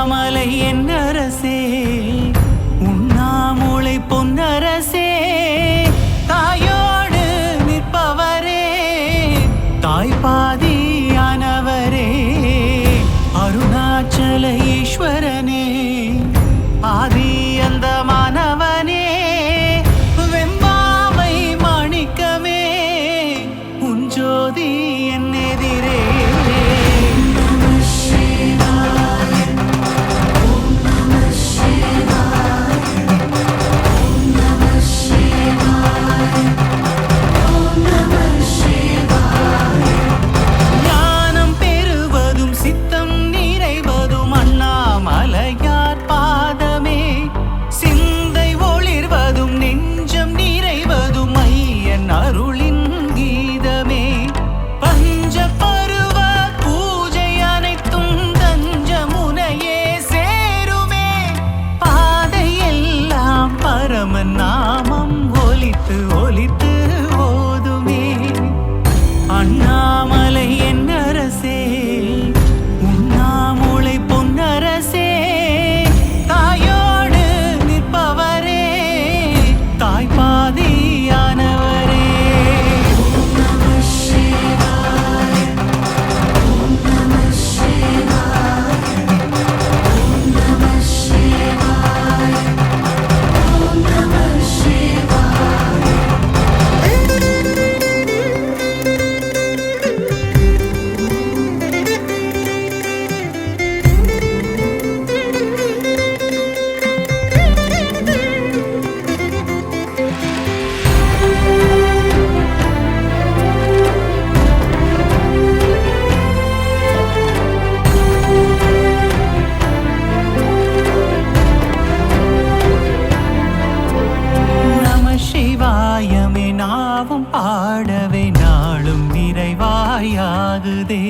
அண்ணாமலை என்னரசே உண்ணாமூளை பொன்னரசே தாயோடு நிற்பவரே தாய்பாதியானவரே அருணாச்சல ஈஸ்வரனே ஆதி அந்த மாணவனே வெம்பாமை மாணிக்கமே உன் ஜோதி என் எதிரே நாமம் ஒலித்து ஒலித்து ஓதுமே அண்ணாமலை என்னரசே உண்ணாமூளை பொன்னரசே தாயோடு நிற்பவரே தாய்பாதியானவரே நாவும் பாடவே நாளும் நிறைவாயாகுதே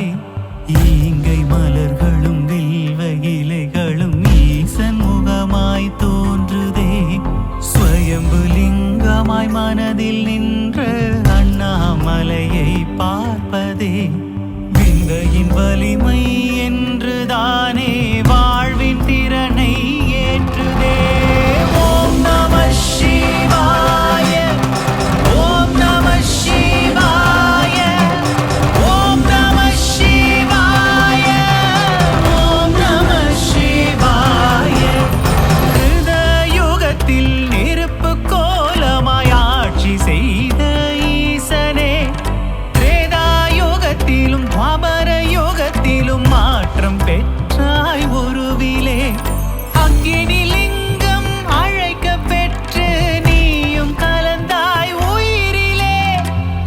ஈங்கை மலர்களும் வில்வ இலைகளும் ஈசன் முகமாய் தோன்றுதே ஸ்வயம்பு லிங்கமாய் மனதில் நின்ற அண்ணாமலையை பார்ப்பதே விந்தையின் வலிமை என்றுதானே வாழ்வின் திறனை ஏற்றுதே ஓம் நம சிவாய ஓம் நம சிவாய ஓம் நம சிவாய ஓம் நம சிவாய ஹிருதயுகத்தில் நெருப்பு கோலமாய் ஆட்சி செய்த ஈசனே திரேதாயுகத்திலும் துவாபர யுகத்திலும் மாற்றம் பெற்றாய் உருவிலே அக்கினி லிங்கம் அழைக்க பெற்று நீயும் கலந்தாய் உயிரிலே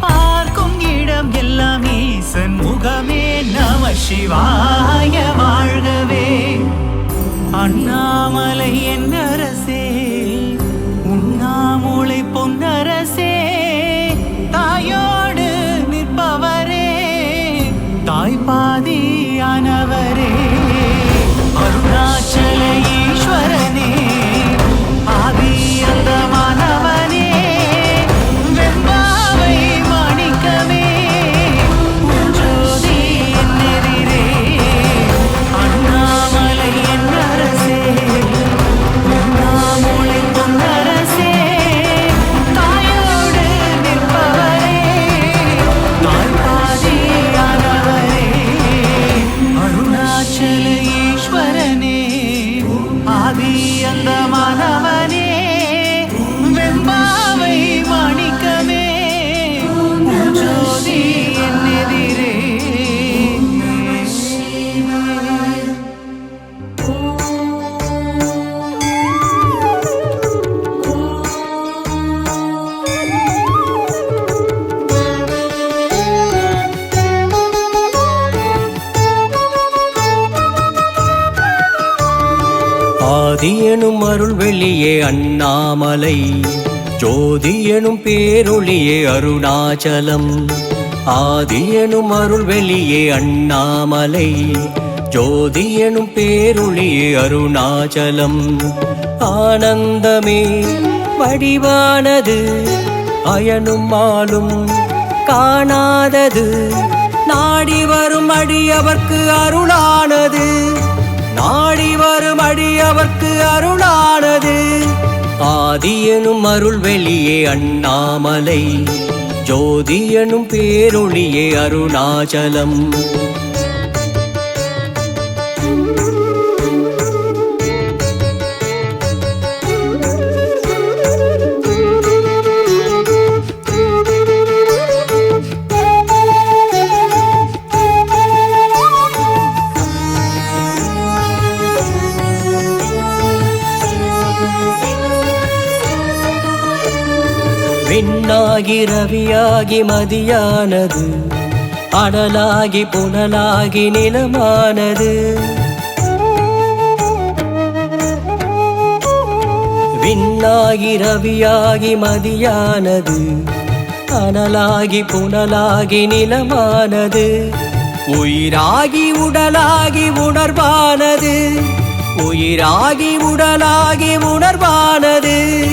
பார்க்கும் இடம் எல்லாம் ஈசன் முகமே நம சிவாய வாழ்கவே அண்ணாமலை என்னரசே உண்ணாமூளை பொன்னரசே தாயோடு நிற்பவரே தாய்பாதியானவரே அருணாச்சல ஈஸ்வரனே ஆதி அந்த மாணவனே வெம்பாவை மாணிக்கமே உன் ஜோதி என் எதிரே அண்ணாமலை என்னரசே உண்ணாமூளை பொன்னரசே தாயோடு நிற்பவரே தாய்பாதியானவரே அருணாச்சல ஈஸ்வரனே ஆதி அந்த மாணவனே வெம்பாவை மாணிக்கமே உன் ஜோதி என் எதிரே ஆதி எனும் அருள் வெளியே அண்ணாமலை ஜோதி எனும் பேரொளியே அருணாச்சலம் ஆதி எனும் அருள் வெளியே அண்ணாமலை ஜோதி எனும் பேரொளியே அருணாச்சலம் ஆனந்தமே வடிவானது அயனும் மாலும் காணாதது நாடி வரும் அடியவர்க்கு அருளானது நாடி வரும் அடியவர்க்கு அருளானது. ஆதி எனும் அருள் வெளியே அண்ணாமலை, ஜோதி எனும் பேரொளியே அருணாச்சலம். விண்ணாகி ரவியாகி மதியானது, அனலாகி புனலாகி நிலமானது. விண்ணாகி ரவியாகி மதியானது, அனலாகி புனலாகி நிலமானது. உயிராகி உடலாகி உணர்வானது, உயிராகி உடலாகி உணர்வானது.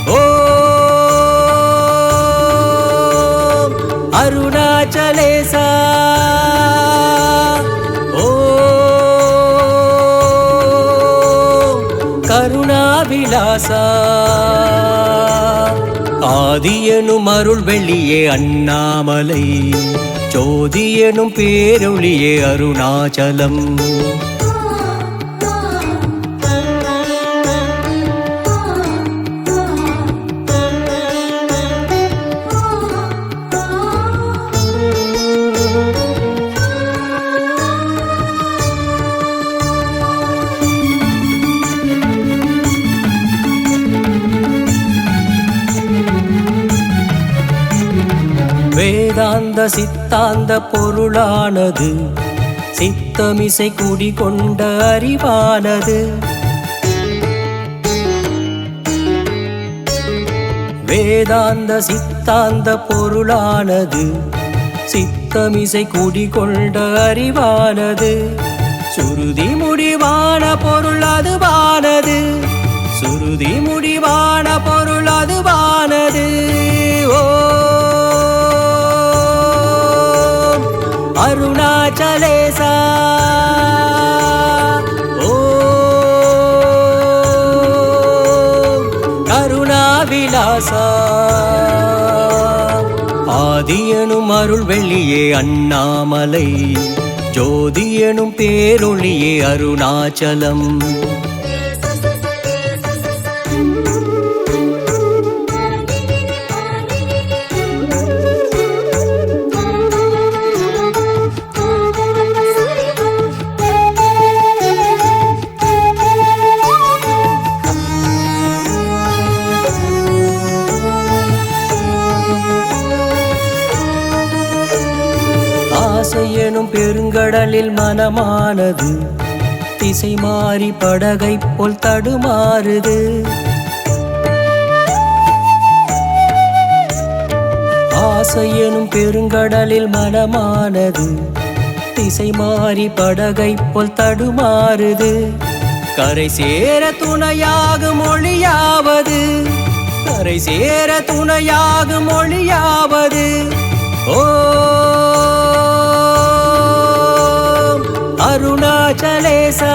ஓ அருணாச்சலேசா, ஓ கருணாவிலாசா. ஆதி எனும் அருள் வெளியே அண்ணாமலை, ஜோதி எனும் பேரொளியே அருணாச்சலம். வேதாந்த சித்தாந்த பொருளானது, சித்தமிசை குடிகொண்ட அறிவானது. வேதாந்த சித்தாந்த பொருளானது, சித்தமிசை குடிகொண்ட அறிவானது. சுருதி முடிவான பொருள் அதுவானது, சுருதி முடிவான பொருள் அதுவானது. ஓ அருணாச்சலேசா, ஓ கருணாவிலாசா. ஆதி எனும் அருள் வெளியே அண்ணாமலை, ஜோதி எனும் பேரொளியே அருணாச்சலம். ஆசையெனும் பெருங்கடலில் மனமானது, திசை மாறி படகை போல் தடுமாறுது. ஆசையெனும் பெருங்கடலில் மனமானது, திசை மாறி படகை போல் தடுமாறுது. கரை சேர துணையாகும் மொழியாவது, கரை சேர துணையாகும் மொழியாவது. ஓ அருணாச்சலேசா,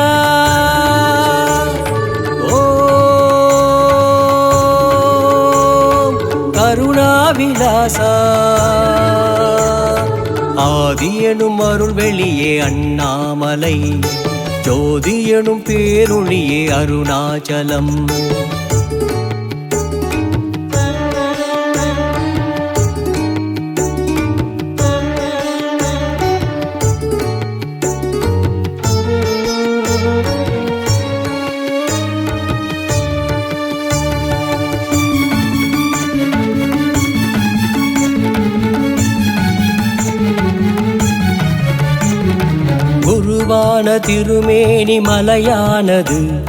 ஓ கருணாவிலாசா. ஆதி எனும் அருள் வெளியே அண்ணாமலை, ஜோதி எனும் பேரொளியே அருணாச்சலம். குருவான திருமேனி மலையானது,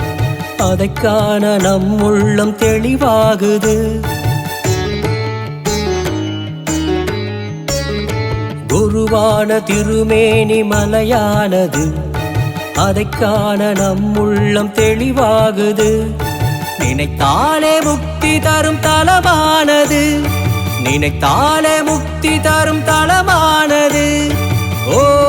அதைக் காண நம் உள்ளம் தெளிவாகுது. குருவான திருமேனி மலையானது, அதைக் காண நம் உள்ளம் தெளிவாகுது. நினைத்தாலே முக்தி தரும் தலமானது, நினைத்தாலே முக்தி தரும் தலமானது. ஓ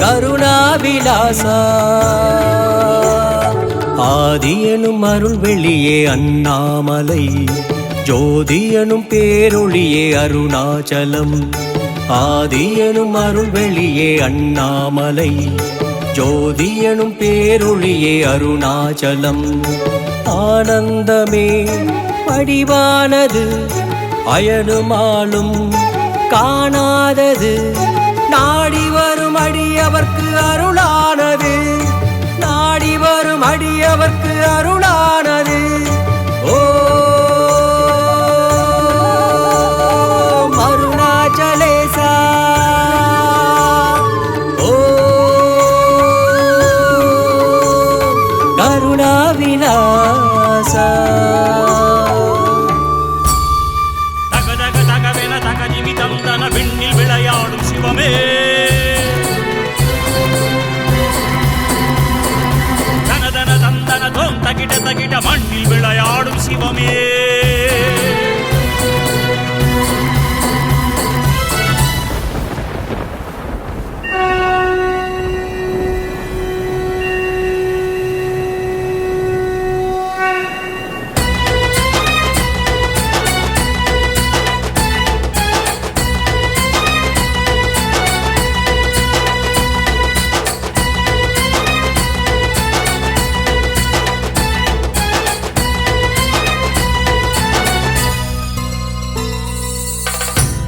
கருணாவிலாசா ஆதியனும் அருள் வெளியே அண்ணாமலை ஜோதியனும் பேரொளியே அருணாச்சலம் ஆதியனும் அருள் வெளியே அண்ணாமலை ஜோதியனும் பேரொளியே அருணாச்சலம் ஆனந்தமே வடிவானது அயனுமாலும் காணாதது நாடி வரும் அடியவர்க்கு அருளானது நாடி வரும் அடியவர்க்கு அருளானது ஓ அருணாச்சலேசா ஓ கருணாவிலாசா தக தகவென தகஜிமிதம் தன விண்ணில் விளையாடும் சிவமே தனதன தந்தன தோம் தகிட தகிட மண்ணில் விளையாடும் சிவமே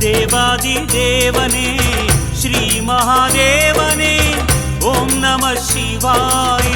தேவாதி தேவனே ஸ்ரீ மகாதேவனே ஓம் நம சிவாய